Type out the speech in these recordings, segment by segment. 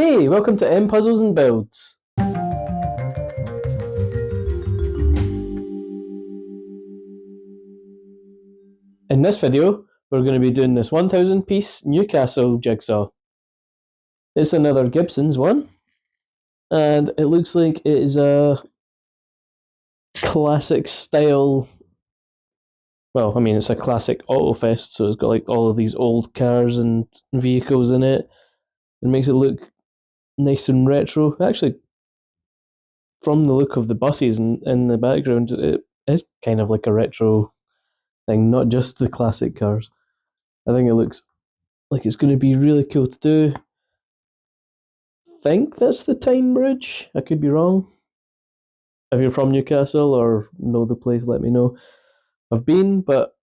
Hey, welcome to M Puzzles and Builds. In this video, we're going to be doing this 1000 piece Newcastle jigsaw. It's another Gibson's one, and it looks like it is a classic style. Well, I mean, it's a classic auto fest, so it's got like all of these old cars and vehicles in it. It makes it look nice and retro. Actually, from the look of the buses in the background, it is kind of like a retro thing, not just the classic cars. I think it looks like it's going to be really cool to do. Think that's the Tyne Bridge. I could be wrong. If you're from Newcastle or know the place, let me know. I've been, but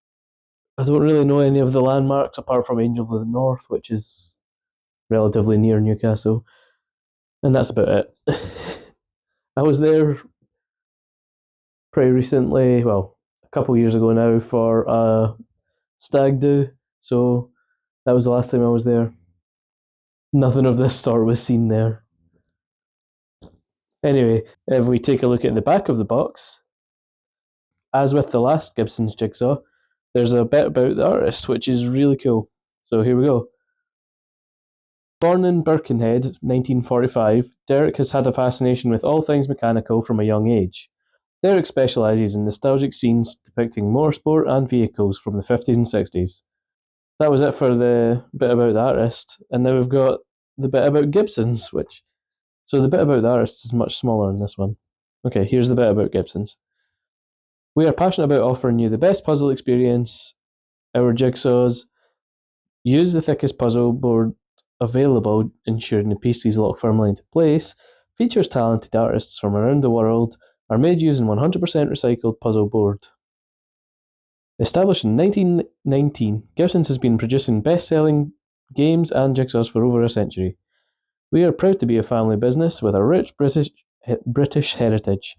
I don't really know any of the landmarks apart from Angel of the North, which is relatively near Newcastle. And that's about it. I was there pretty recently, well, a couple of years ago now, for a stag do. So that was the last time I was there. Nothing of this sort was seen there. Anyway, if we take a look at the back of the box, as with the last Gibson's jigsaw, there's a bit about the artist, which is really cool. So here we go. Born in Birkenhead, 1945, Derek has had a fascination with all things mechanical from a young age. Derek specialises in nostalgic scenes depicting motorsport and vehicles from the 50s and 60s. That was it for the bit about the artist, and now we've got the bit about Gibson's, which. So the bit about the artist is much smaller in this one. Okay, here's the bit about Gibson's. We are passionate about offering you the best puzzle experience. Our jigsaws use the thickest puzzle board available, ensuring the pieces lock firmly into place. Features talented artists from around the world. Are made using 100% recycled puzzle board. Established in 1919, Gibson's has been producing best-selling games and jigsaws for over a century. We are proud to be a family business with a rich British heritage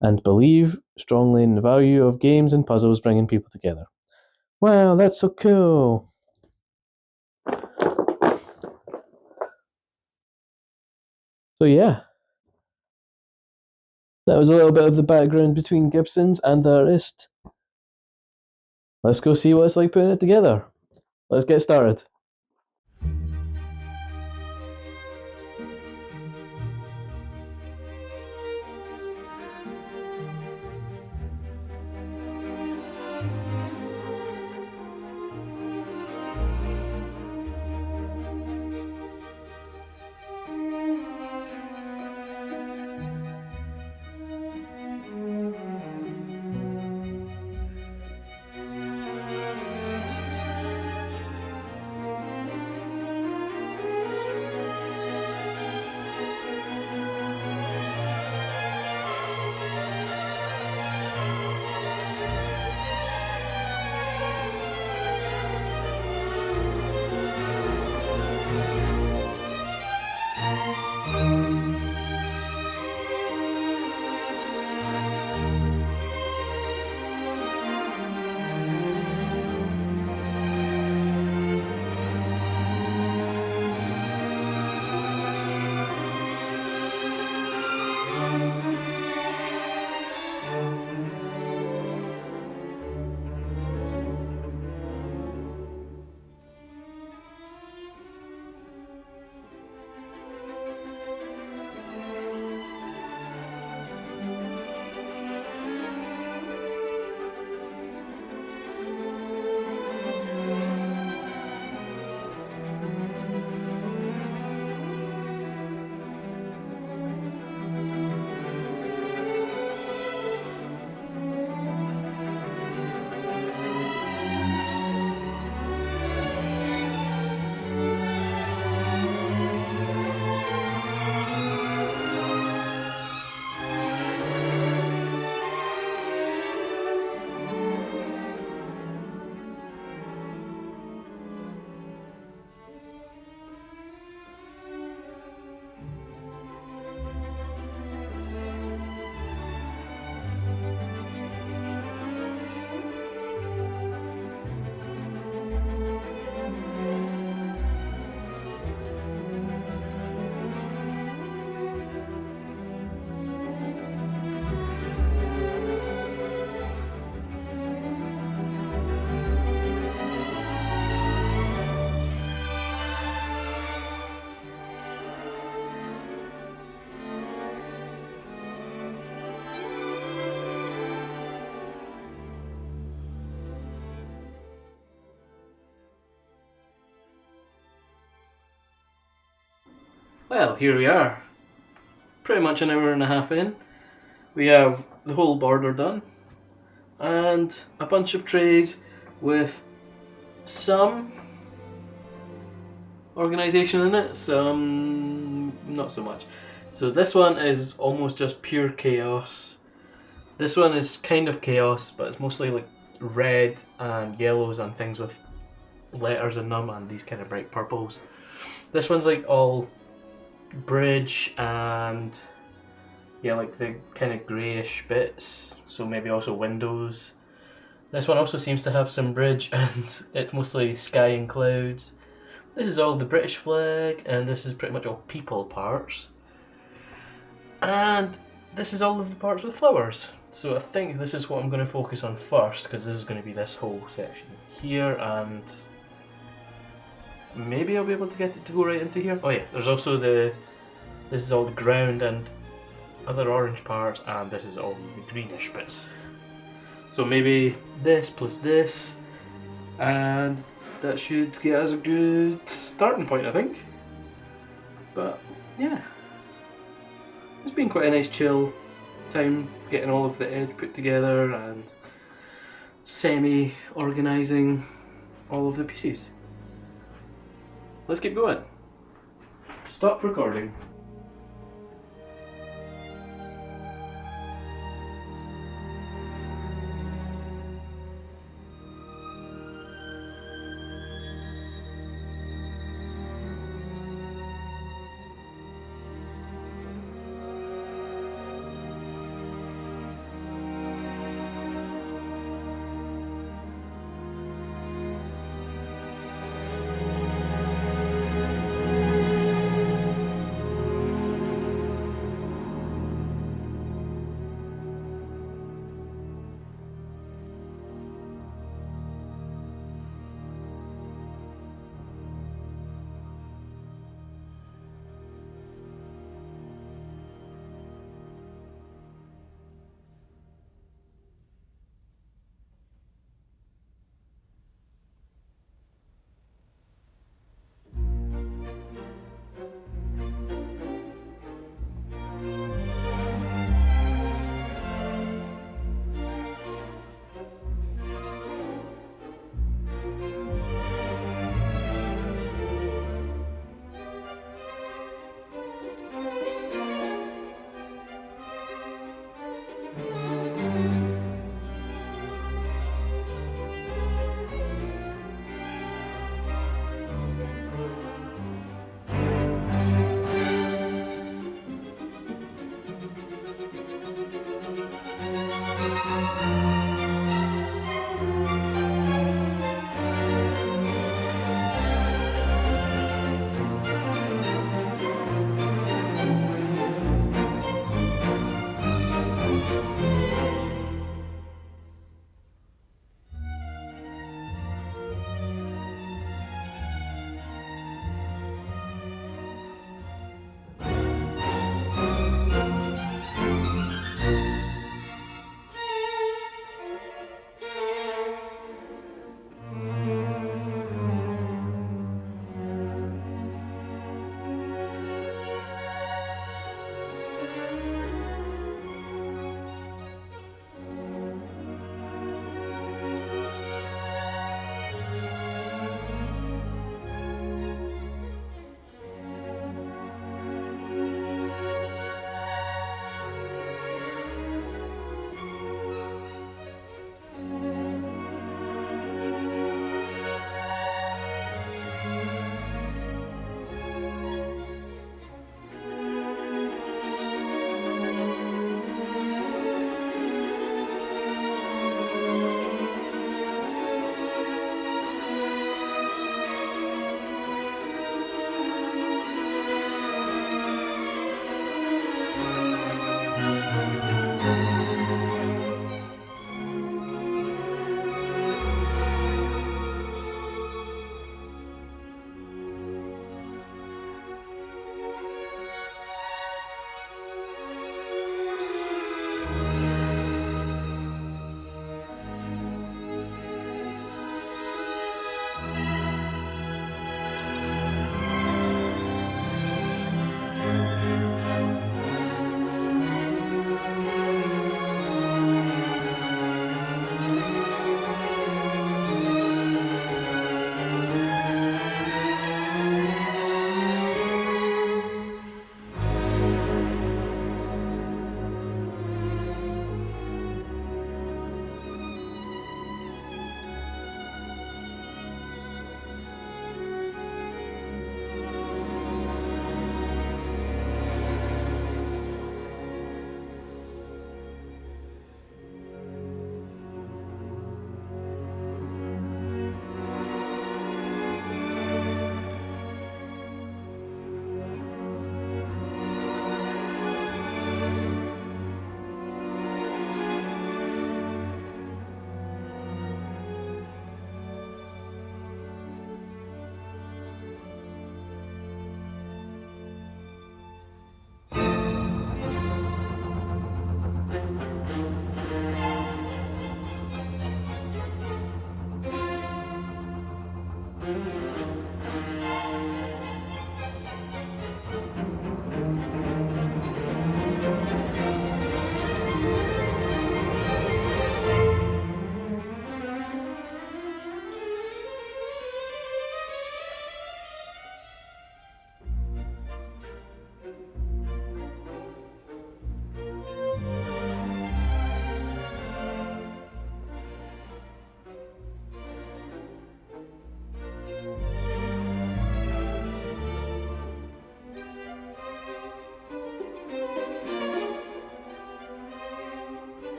and believe strongly in the value of games and puzzles bringing people together. Wow, that's so cool. So yeah, that was a little bit of the background between Gibson's and the artist. Let's go see what it's like putting it together. Let's get started. Well, here we are. Pretty much an hour and a half in. We have the whole border done. And a bunch of trays with some organisation in it, some not so much. So this one is almost just pure chaos. This one is kind of chaos, but it's mostly like red and yellows and things with letters in them and these kind of bright purples. This one's like all bridge and yeah, like the kind of greyish bits, so maybe also windows. This one also seems to have some bridge and it's mostly sky and clouds. This is all the British flag, and this is pretty much all people parts. And this is all of the parts with flowers. So I think this is what I'm going to focus on first, because this is going to be this whole section here, and maybe I'll be able to get it to go right into here. Oh yeah, there's also this is all the ground and other orange parts, and this is all the greenish bits. So maybe this plus this, and that should get us a good starting point, I think. But yeah, it's been quite a nice chill time getting all of the edge put together and semi-organising all of the pieces. Let's keep going. Stop recording.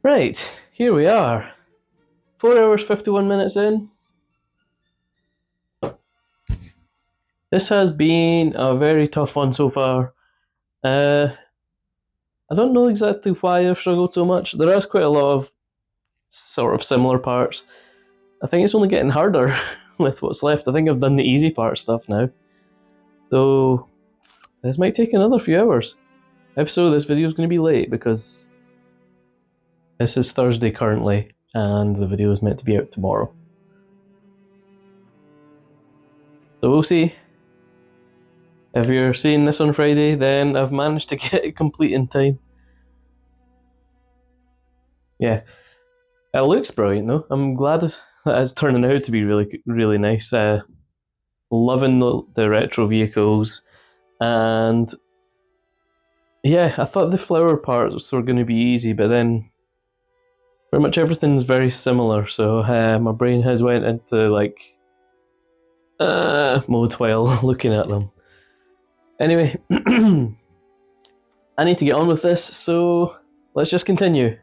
Right, here we are. 4 hours 51 minutes in. This has been a very tough one so far. I don't know exactly why I've struggled so much. There is quite a lot of sort of similar parts. I think it's only getting harder with what's left. I think I've done the easy part stuff now. So this might take another few hours. If so, this video is going to be late because this is Thursday currently and the video is meant to be out tomorrow. So we'll see. If you're seeing this on Friday, then I've managed to get it complete in time. Yeah, it looks brilliant though. I'm glad that it's turning out to be really, really nice. Loving the retro vehicles, and yeah, I thought the flower parts were going to be easy, but then pretty much everything's very similar. So my brain has went into like mode while looking at them. Anyway, I need to get on with this, so let's just continue.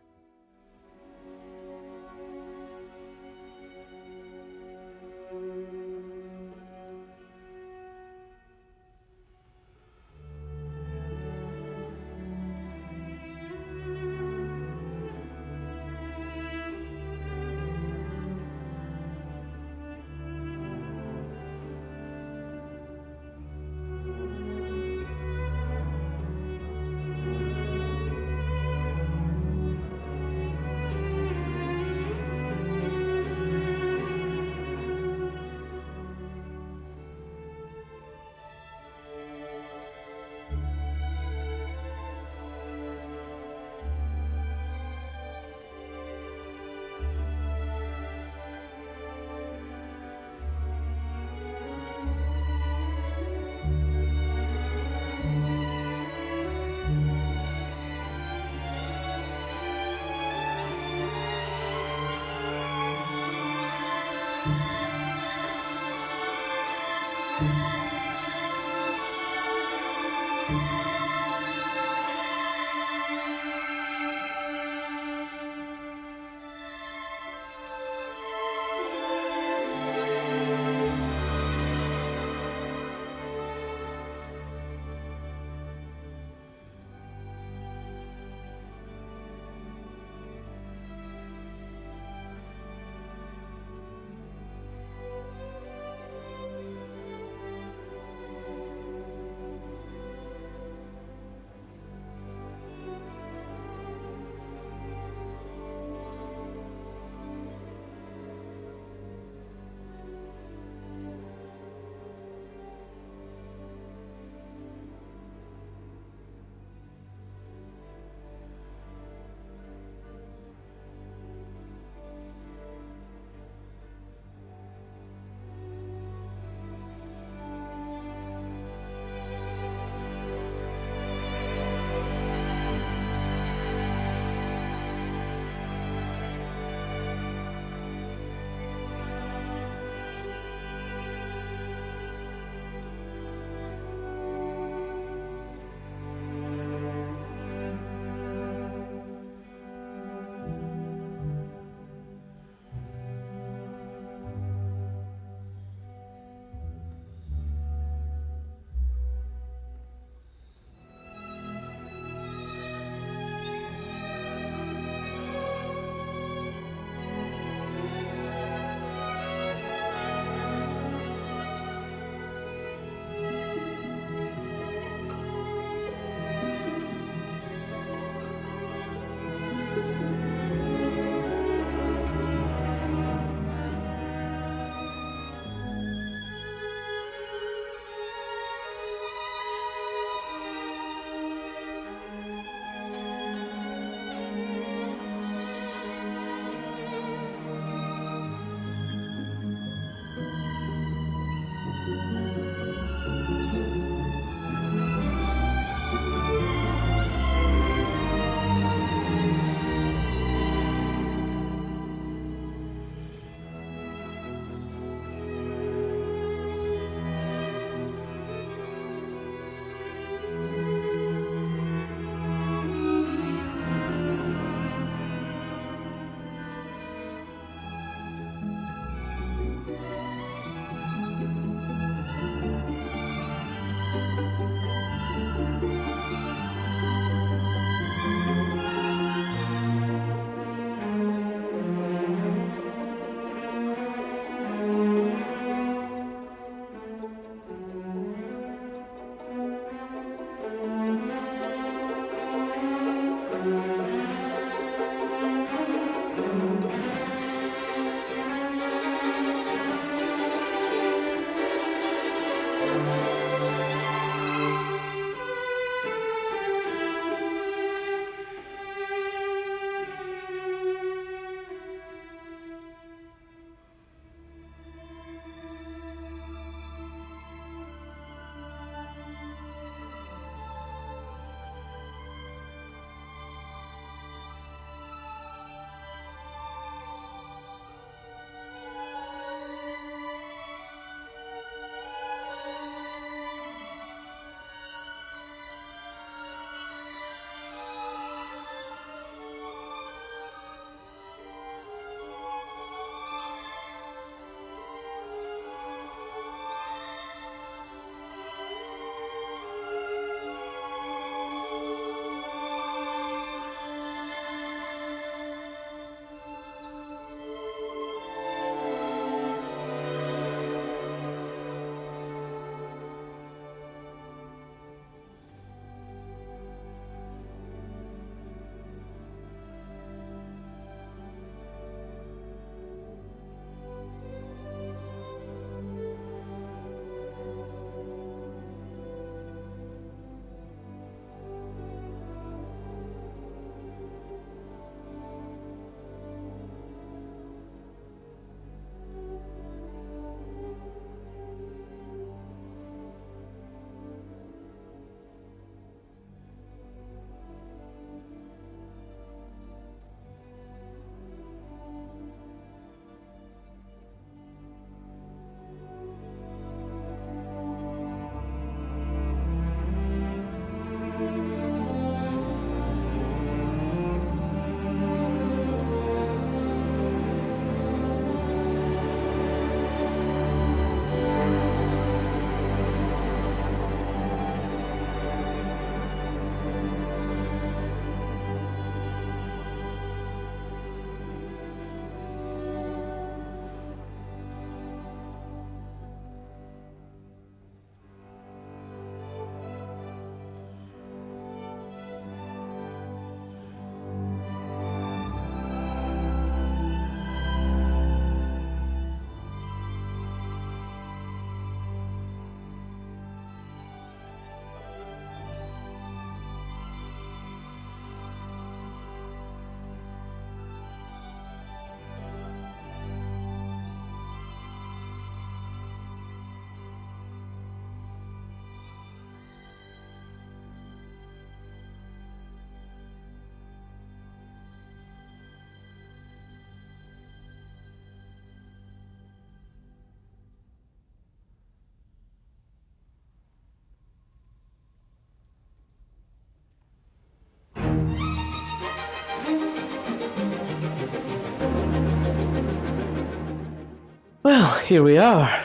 Well, here we are.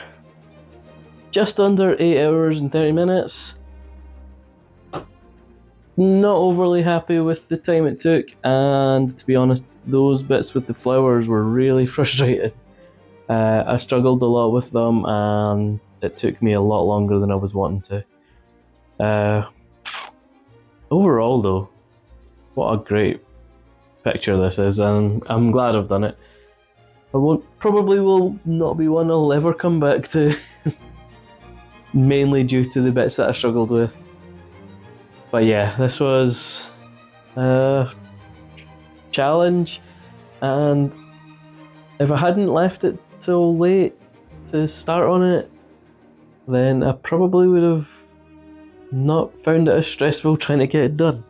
Just under 8 hours and 30 minutes. Not overly happy with the time it took, and to be honest, those bits with the flowers were really frustrating. I struggled a lot with them, and it took me a lot longer than I was wanting to. Overall, though, what a great picture this is, and I'm glad I've done it. Probably will not be one I'll ever come back to, mainly due to the bits that I struggled with. But yeah, this was a challenge, and if I hadn't left it till late to start on it, then I probably would have not found it as stressful trying to get it done.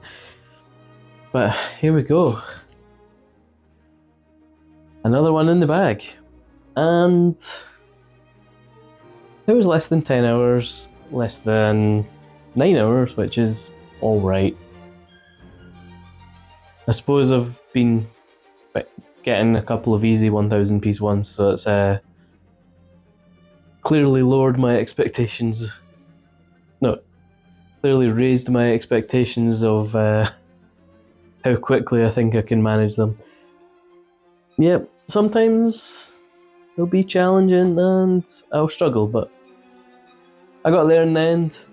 But here we go. Another one in the bag. And it was less than 10 hours, less than 9 hours, which is alright. I suppose I've been getting a couple of easy 1,000 piece ones, so it's clearly lowered my expectations. No, clearly raised my expectations of how quickly I think I can manage them. Yep, sometimes they'll be challenging and I'll struggle, but I got there in the end,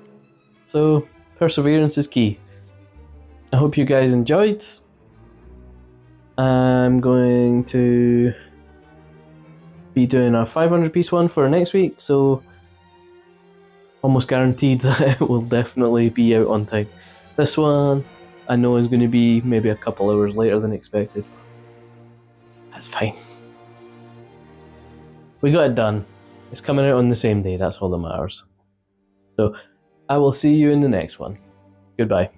so perseverance is key. I hope you guys enjoyed. I'm going to be doing a 500 piece one for next week, so almost guaranteed that it will definitely be out on time. This one I know is going to be maybe a couple hours later than expected. That's fine. We got it done. It's coming out on the same day, that's all that matters. So I will see you in the next one. Goodbye.